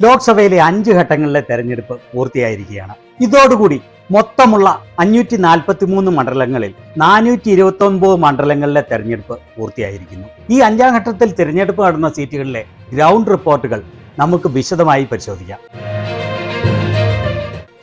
ലോക്സഭയിലെ 5 ഘട്ടങ്ങളിലെ തെരഞ്ഞെടുപ്പ് പൂർത്തിയായിരിക്കുകയാണ്. ഇതോടുകൂടി മൊത്തമുള്ള 543 മണ്ഡലങ്ങളിൽ 429 മണ്ഡലങ്ങളിലെ തെരഞ്ഞെടുപ്പ് പൂർത്തിയായിരിക്കുന്നു. ഈ 5ാം ഘട്ടത്തിൽ തിരഞ്ഞെടുപ്പ് നടന്ന സീറ്റുകളിലെ ഗ്രൗണ്ട് റിപ്പോർട്ടുകൾ നമുക്ക് വിശദമായി പരിശോധിക്കാം.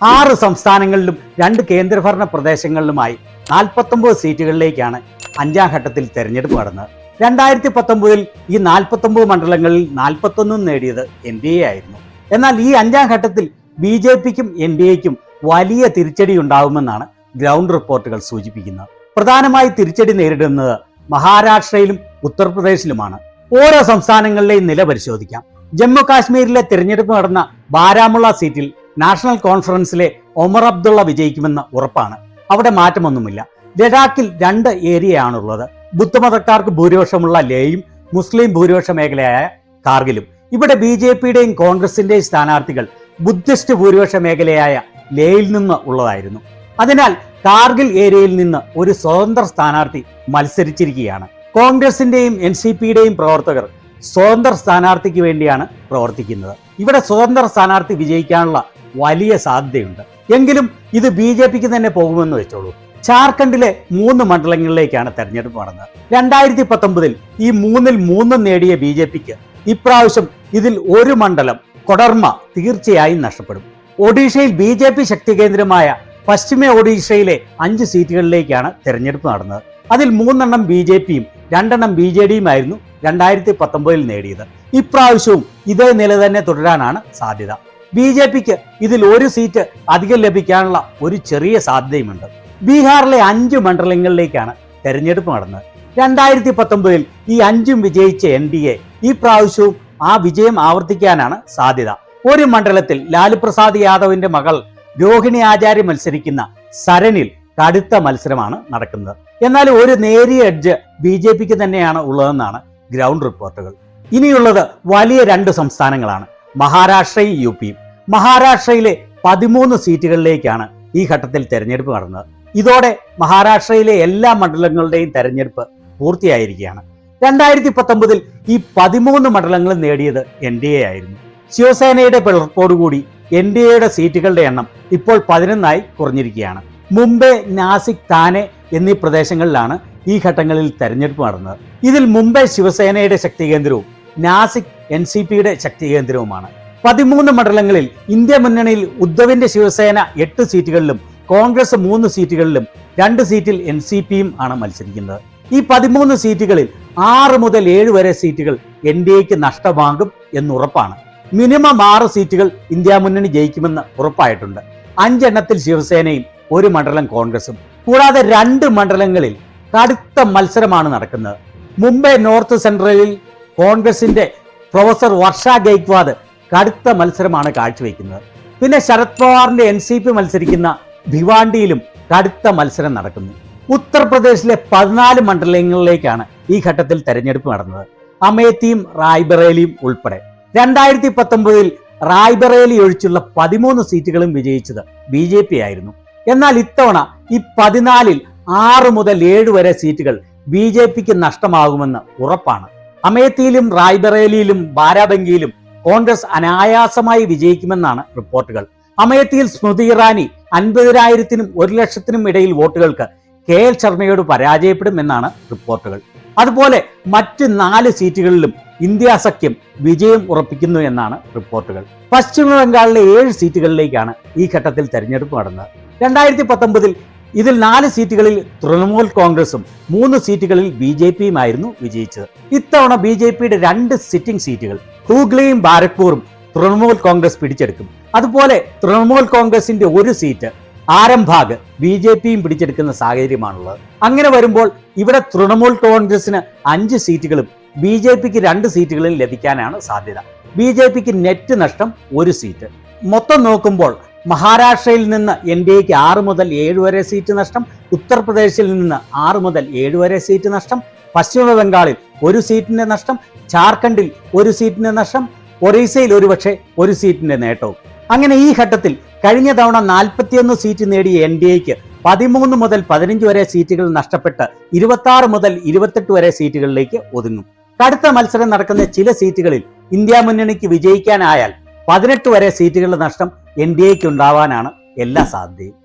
6 സംസ്ഥാനങ്ങളിലും 2 കേന്ദ്രഭരണ പ്രദേശങ്ങളിലുമായി 49 സീറ്റുകളിലേക്കാണ് 5ാം ഘട്ടത്തിൽ തെരഞ്ഞെടുപ്പ് നടന്നത്. 2019 ഈ 49 മണ്ഡലങ്ങളിൽ 41 നേടിയത് NDA ആയിരുന്നു. എന്നാൽ ഈ 5ാം ഘട്ടത്തിൽ BJPക്കും NDAയ്ക്കും വലിയ തിരിച്ചടി ഉണ്ടാകുമെന്നാണ് ഗ്രൗണ്ട് റിപ്പോർട്ടുകൾ സൂചിപ്പിക്കുന്നത്. പ്രധാനമായി തിരിച്ചടി നേരിടുന്നത് മഹാരാഷ്ട്രയിലും ഉത്തർപ്രദേശിലുമാണ്. ഓരോ സംസ്ഥാനങ്ങളിലെയും നില പരിശോധിക്കാം. ജമ്മു കാശ്മീരിലെ തിരഞ്ഞെടുപ്പ് നടന്ന ബാരാമുള്ള സീറ്റിൽ നാഷണൽ കോൺഫറൻസിലെ ഒമർ അബ്ദുള്ള വിജയിക്കുമെന്ന് ഉറപ്പാണ്. അവിടെ മാറ്റമൊന്നുമില്ല. ലഡാക്കിൽ 2 ഏരിയയാണുള്ളത്. ബുദ്ധമതക്കാർക്ക് ഭൂരിപക്ഷമുള്ള ലേയും മുസ്ലിം ഭൂരിപക്ഷ മേഖലയായ കാർഗിലും. ഇവിടെ BJPയുടെയും കോൺഗ്രസിന്റെയും സ്ഥാനാർത്ഥികൾ ബുദ്ധിസ്റ്റ് ഭൂരിപക്ഷ മേഖലയായ ലേയിൽ നിന്ന് ഉള്ളതായിരുന്നു. അതിനാൽ കാർഗിൽ ഏരിയയിൽ നിന്ന് ഒരു സ്വതന്ത്ര സ്ഥാനാർത്ഥി മത്സരിച്ചിരിക്കുകയാണ്. കോൺഗ്രസിന്റെയും NCPയുടെയും പ്രവർത്തകർ സ്വതന്ത്ര സ്ഥാനാർത്ഥിക്ക് വേണ്ടിയാണ് പ്രവർത്തിക്കുന്നത്. ഇവിടെ സ്വതന്ത്ര സ്ഥാനാർത്ഥി വിജയിക്കാനുള്ള വലിയ സാധ്യതയുണ്ട്. എങ്കിലും ഇത് BJPക്ക് തന്നെ പോകുമെന്ന് വെച്ചോളൂ. ജാർഖണ്ഡിലെ 3 മണ്ഡലങ്ങളിലേക്കാണ് തെരഞ്ഞെടുപ്പ് നടന്നത്. 2019 ഈ 3-ൽ 3 നേടിയ BJPക്ക് ഇപ്രാവശ്യം ഇതിൽ ഒരു മണ്ഡലം കൊഡർമ തീർച്ചയായും നഷ്ടപ്പെടും. ഒഡീഷയിൽ BJP ശക്തി കേന്ദ്രമായ പശ്ചിമ ഒഡീഷയിലെ 5 സീറ്റുകളിലേക്കാണ് തെരഞ്ഞെടുപ്പ് നടന്നത്. അതിൽ 3 BJPയും 2 BJDയുമായിരുന്നു 2019 നേടിയത്. ഇപ്രാവശ്യവും ഇതേ നില തന്നെ തുടരാനാണ് സാധ്യത. BJPക്ക് ഇതിൽ ഒരു സീറ്റ് അധികം ലഭിക്കാനുള്ള ഒരു ചെറിയ സാധ്യതയുമുണ്ട്. ബീഹാറിലെ 5 മണ്ഡലങ്ങളിലേക്കാണ് തെരഞ്ഞെടുപ്പ് നടന്നത്. 2019 ഈ 5ഉം വിജയിച്ച NDA ഈ പ്രാവശ്യവും ആ വിജയം ആവർത്തിക്കാനാണ് സാധ്യത. ഒരു മണ്ഡലത്തിൽ ലാലു പ്രസാദ് യാദവിന്റെ മകൾ രോഹിണി ആചാര്യ മത്സരിക്കുന്ന സരനിൽ കടുത്ത മത്സരമാണ് നടക്കുന്നത്. എന്നാൽ ഒരു നേരിയ എഡ്ജ് BJPക്ക് തന്നെയാണ് ഉള്ളതെന്നാണ് ഗ്രൗണ്ട് റിപ്പോർട്ടുകൾ. ഇനിയുള്ളത് വലിയ 2 സംസ്ഥാനങ്ങളാണ്, മഹാരാഷ്ട്രയും UPയും. മഹാരാഷ്ട്രയിലെ 13 സീറ്റുകളിലേക്കാണ് ഈ ഘട്ടത്തിൽ തെരഞ്ഞെടുപ്പ് നടന്നത്. ഇതോടെ മഹാരാഷ്ട്രയിലെ എല്ലാ മണ്ഡലങ്ങളുടെയും തെരഞ്ഞെടുപ്പ് പൂർത്തിയായിരിക്കുകയാണ്. 2019 ഈ 13 മണ്ഡലങ്ങളും നേടിയത് NDA ആയിരുന്നു. ശിവസേനയുടെ പിളർപ്പോടുകൂടി NDAയുടെ സീറ്റുകളുടെ എണ്ണം ഇപ്പോൾ 11ആയി കുറഞ്ഞിരിക്കുകയാണ്. മുംബൈ, നാസിക്, താനെ എന്നീ പ്രദേശങ്ങളിലാണ് ഈ ഘട്ടങ്ങളിൽ തെരഞ്ഞെടുപ്പ് നടന്നത്. ഇതിൽ മുംബൈ ശിവസേനയുടെ ശക്തി കേന്ദ്രവും നാസിക് NCPയുടെ ശക്തി കേന്ദ്രവുമാണ്. 13 മണ്ഡലങ്ങളിൽ ഇന്ത്യ മുന്നണിയിൽ ഉദ്ധവിന്റെ ശിവസേന 8 സീറ്റുകളിലും കോൺഗ്രസ് 3 സീറ്റുകളിലും 2 സീറ്റിൽ NCPയും ആണ് മത്സരിക്കുന്നത്. ഈ 13 സീറ്റുകളിൽ 6 മുതൽ 7 വരെ സീറ്റുകൾ NDAയ്ക്ക് നഷ്ടമാകും എന്നുറപ്പാണ്. മിനിമം 6 സീറ്റുകൾ ഇന്ത്യ മുന്നണി ജയിക്കുമെന്ന് ഉറപ്പായിട്ടുണ്ട്. 5 എണ്ണത്തിൽ ശിവസേനയും 1 മണ്ഡലം കോൺഗ്രസും. കൂടാതെ 2 മണ്ഡലങ്ങളിൽ കടുത്ത മത്സരമാണ് നടക്കുന്നത്. മുംബൈ നോർത്ത് സെൻട്രലിൽ കോൺഗ്രസിന്റെ പ്രൊഫസർ വർഷ ഗെയ്ക്വാദ് കടുത്ത മത്സരമാണ് കാഴ്ചവെക്കുന്നത്. പിന്നെ ശരത് പവാറിന്റെ NCP മത്സരിക്കുന്ന ഭിവാണ്ടിയിലും കടുത്ത മത്സരം നടക്കുന്നു. ഉത്തർപ്രദേശിലെ 14 മണ്ഡലങ്ങളിലേക്കാണ് ഈ ഘട്ടത്തിൽ തെരഞ്ഞെടുപ്പ് നടന്നത്, അമേത്തിയും റായ്ബറേലിയും ഉൾപ്പെടെ. 2019 റായ്ബറേലി ഒഴിച്ചുള്ള 13 സീറ്റുകളും വിജയിച്ചത് BJP ആയിരുന്നു. എന്നാൽ ഇത്തവണ ഈ 14-ൽ 6 മുതൽ 7 വരെ സീറ്റുകൾ BJPക്ക് നഷ്ടമാകുമെന്ന് ഉറപ്പാണ്. അമേത്തിയിലും റായ്ബറേലിയിലും ബാരാബങ്കിയിലും കോൺഗ്രസ് അനായാസമായി വിജയിക്കുമെന്നാണ് റിപ്പോർട്ടുകൾ. അമേത്തിയിൽ സ്മൃതി ഇറാനി 50,000-നും 1,00,000-നും ഇടയിൽ വോട്ടുകൾക്ക് KL ശർമ്മയോട് പരാജയപ്പെടുമെന്നാണ് റിപ്പോർട്ടുകൾ. അതുപോലെ മറ്റ് 4 സീറ്റുകളിലും ഇന്ത്യ സഖ്യം വിജയം ഉറപ്പിക്കുന്നു എന്നാണ് റിപ്പോർട്ടുകൾ. പശ്ചിമ ബംഗാളിലെ 7 സീറ്റുകളിലേക്കാണ് ഈ ഘട്ടത്തിൽ തെരഞ്ഞെടുപ്പ് നടന്നത്. 2019 ഇതിൽ 4 സീറ്റുകളിൽ തൃണമൂൽ കോൺഗ്രസും 3 സീറ്റുകളിൽ BJPയുമായിരുന്നു വിജയിച്ചത്. ഇത്തവണ BJPയുടെ 2 സിറ്റിംഗ് സീറ്റുകൾ ഹൂഗ്ലിയും ബാരക്പൂറും തൃണമൂൽ കോൺഗ്രസ് പിടിച്ചെടുക്കും. അതുപോലെ തൃണമൂൽ കോൺഗ്രസിന്റെ 1 സീറ്റ് ആരംഭാഗ് BJPയും പിടിച്ചെടുക്കുന്ന സാഹചര്യമാണുള്ളത്. അങ്ങനെ വരുമ്പോൾ ഇവിടെ തൃണമൂൽ കോൺഗ്രസിന് 5 സീറ്റുകളും BJPക്ക് 2 സീറ്റുകളിൽ ലഭിക്കാനാണ് സാധ്യത. BJPക്ക് നെറ്റ് നഷ്ടം 1 സീറ്റ്. മൊത്തം നോക്കുമ്പോൾ മഹാരാഷ്ട്രയിൽ നിന്ന് NDAയ്ക്ക് 6 മുതൽ 7 വരെ സീറ്റ് നഷ്ടം, ഉത്തർപ്രദേശിൽ നിന്ന് 6 മുതൽ 7 വരെ സീറ്റ് നഷ്ടം, പശ്ചിമ ബംഗാളിൽ 1 സീറ്റിന്റെ നഷ്ടം, ജാർഖണ്ഡിൽ 1 സീറ്റിന്റെ നഷ്ടം, ഒറീസയിൽ ഒരുപക്ഷെ 1 സീറ്റിന്റെ നേട്ടവും. അങ്ങനെ ഈ ഘട്ടത്തിൽ കഴിഞ്ഞ തവണ 41 സീറ്റ് നേടിയ NDAയ്ക്ക് 13 മുതൽ 15 വരെ സീറ്റുകൾ നഷ്ടപ്പെട്ട് 26 മുതൽ 28 വരെ സീറ്റുകളിലേക്ക് ഒതുങ്ങും. കടുത്ത മത്സരം നടക്കുന്ന ചില സീറ്റുകളിൽ ഇന്ത്യ മുന്നണിക്ക് വിജയിക്കാനായാൽ 18 വരെ സീറ്റുകളുടെ നഷ്ടം NDAക്ക് ഉണ്ടാവാനാണ് എല്ലാ സാധ്യതയും.